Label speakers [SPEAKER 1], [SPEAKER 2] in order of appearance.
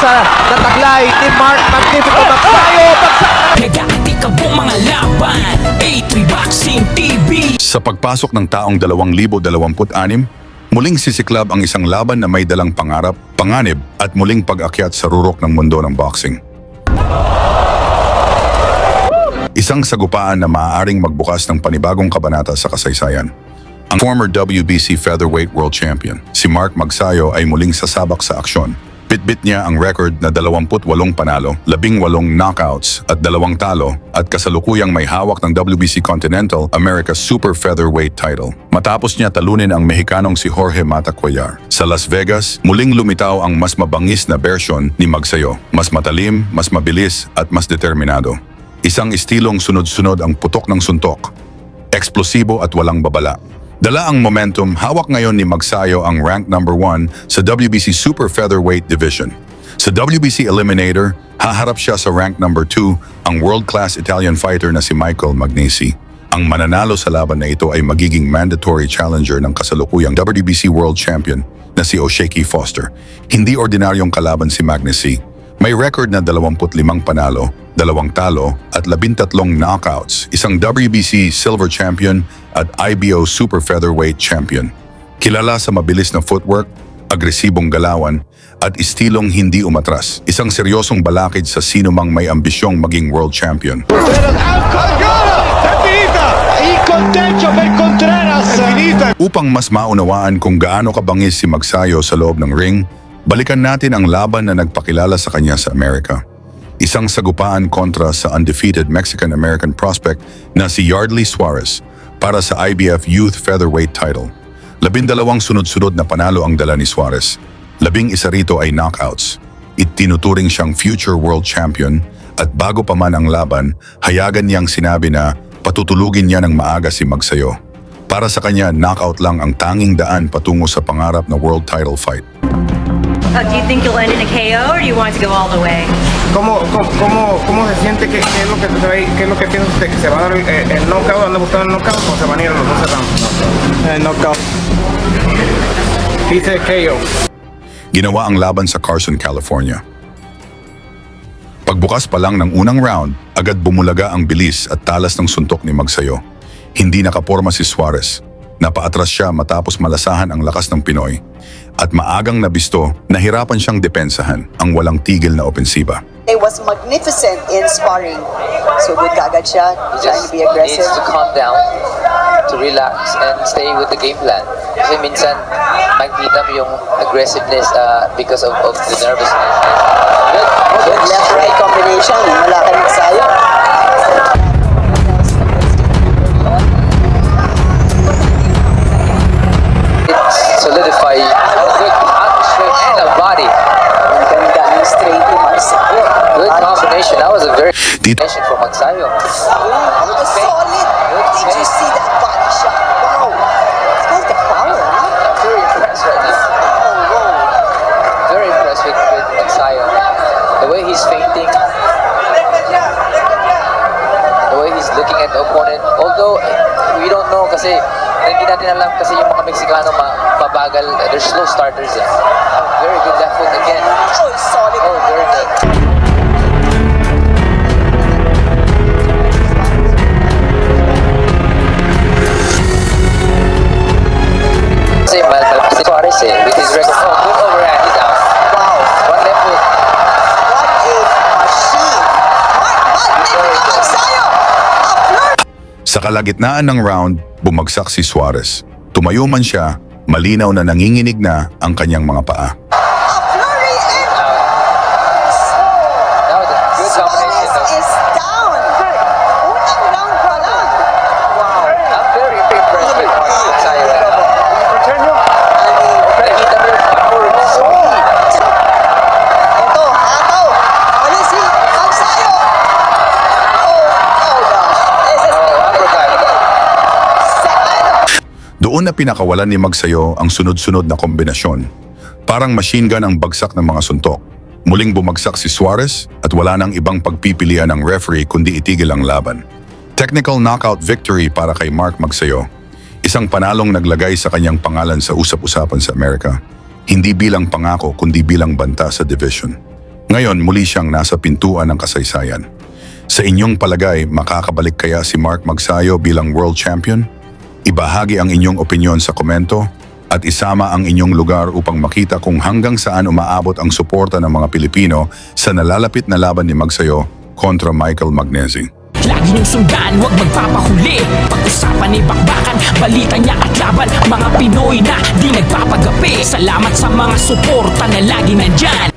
[SPEAKER 1] sa nataglay ni Mark Magnifico Magsayo.
[SPEAKER 2] Nag-aatika po mga laban, A3 Boxing TV.
[SPEAKER 3] Sa pagpasok ng taong 2026, muling sisiklab ang isang laban na may dalang pangarap, panganib at muling pag-akyat sa rurok ng mundo ng boxing. Isang sagupaan na maaaring magbukas ng panibagong kabanata sa kasaysayan. Ang former WBC Featherweight World Champion, si Mark Magsayo ay muling sasabak sa aksyon. Bitbit niya ang record na 28 panalo, 18 knockouts at 2 talo at kasalukuyang may hawak ng WBC Continental America Super Featherweight title. Matapos niya talunin ang Mexicanong si Jorge Mata Cuellar. Sa Las Vegas, muling lumitaw ang mas mabangis na version ni Magsayo. Mas matalim, mas mabilis at mas determinado. Isang estilong sunod-sunod ang putok ng suntok. Eksplosibo at walang babala. Dala ang momentum, hawak ngayon ni Magsayo ang rank number 1 sa WBC Super Featherweight Division. Sa WBC Eliminator, haharap siya sa rank number 2 ang world-class Italian fighter na si Michael Magnesi. Ang mananalo sa laban na ito ay magiging mandatory challenger ng kasalukuyang WBC World Champion na si O'Shaquie Foster. Hindi ordinaryong kalaban si Magnesi. May record na 25 panalo, 2 talo at 13 knockouts, isang WBC Silver Champion at IBO Super Featherweight Champion. Kilala sa mabilis na footwork, agresibong galawan at estilong hindi umatras. Isang seryosong balakid sa sino mang may ambisyong maging world champion. Upang mas maunawaan kung gaano kabangis si Magsayo sa loob ng ring, balikan natin ang laban na nagpakilala sa kanya sa Amerika. Isang sagupaan kontra sa undefeated Mexican-American prospect na si Yardley Suarez para sa IBF Youth Featherweight title. 12 sunod-sunod na panalo ang dala ni Suarez. 11 rito ay knockouts. Itinuturing siyang future world champion at bago pa man ang laban, hayagan niyang sinabi na patutulugin niya ng maaga si Magsayo. Para sa kanya, knockout lang ang tanging daan patungo sa pangarap na world title fight.
[SPEAKER 4] Do you think you'll end in a KO or do you want it to go all the way?
[SPEAKER 5] ¿Cómo se siente? ¿Qué es lo que qué es lo que piensa usted? ¿Que se va a dar el knockout? ¿Anda buscando el knockout o se van a ir a los 12 rounds? Knockout. Dice KO.
[SPEAKER 3] Ginawa ang laban sa Carson, California. Pagbukas pa lang ng unang round, agad bumulaga ang bilis at talas ng suntok ni Magsayo. Hindi nakaporma si Suarez. Napaatras siya matapos malasahan ang lakas ng Pinoy. At maagang nabisto, nahirapan siyang depensahan ang walang tigil na opensiba.
[SPEAKER 6] It was magnificent in sparring. So good kaagad siya, trying to be aggressive.
[SPEAKER 7] Needs to calm down, to relax, and stay with the game plan. Kasi minsan, makikita mo yung aggressiveness because of the nervousness.
[SPEAKER 6] Good left-right combination, wala ka Magsayo.
[SPEAKER 7] Solidify good atmosphere and a body.
[SPEAKER 6] Ganda ng straight to Magsayo.
[SPEAKER 7] Good combination. That was a very
[SPEAKER 3] Dito.
[SPEAKER 7] combination from Magsayo.
[SPEAKER 6] Solid. Did you see that body shot? Wow. That's the power, huh?
[SPEAKER 7] I'm very impressed right now. Very impressed with Magsayo. The way he's feinting, the way he's looking at the opponent. Although we don't know kasi hindi natin alam kasi yung mga Meksikano mabagal, they're slow starters. Very good left foot again.
[SPEAKER 6] Oh, solid.
[SPEAKER 7] Oh, very good. Kasi malakas si Suarez with his record. Oh, good overhand, he's out.
[SPEAKER 6] Wow.
[SPEAKER 7] One left foot.
[SPEAKER 6] What a machine. Magnificent Magsayo. A flirt.
[SPEAKER 3] Sa kalagitnaan ng round, bumagsak si Suarez. Tumayo man siya, malinaw na nanginginig na ang kanyang mga paa.
[SPEAKER 6] A flurry and
[SPEAKER 7] That was a good combination.
[SPEAKER 6] Suarez is down. Unang round pa lang. Wow.
[SPEAKER 7] I'm very impressed with Magsayo right now. Nakikita mo yung power of his speed.
[SPEAKER 6] Ito, hataw. Ano si Magsayo? Oh gosh. This is
[SPEAKER 7] Uppercut.
[SPEAKER 6] second.
[SPEAKER 3] Doon na pinakawalan ni Magsayo ang sunod-sunod na kombinasyon. Parang machine gun ang bagsak ng mga suntok. Muling bumagsak si Suarez at wala nang ibang pagpipilian ng referee kundi itigil ang laban. Technical knockout victory para kay Mark Magsayo. Isang panalong naglagay sa kanyang pangalan sa usap-usapan sa Amerika. Hindi bilang pangako kundi bilang banta sa division. Ngayon muli siyang nasa pintuan ng kasaysayan. Sa inyong palagay, makakabalik kaya si Mark Magsayo bilang World Champion? Ibahagi ang inyong opinyon sa komento at isama ang inyong lugar upang makita kung hanggang saan umaabot ang suporta ng mga Pilipino sa nalalapit na laban ni Magsayo kontra Michael Magnesi.
[SPEAKER 2] Lagi niyong sundan, huwag magpapahuli. Pag-usapan ni bakbakan, balita niya at laban. Mga Pinoy na di nagpapagapi. Salamat sa mga suporta na lagi nandyan.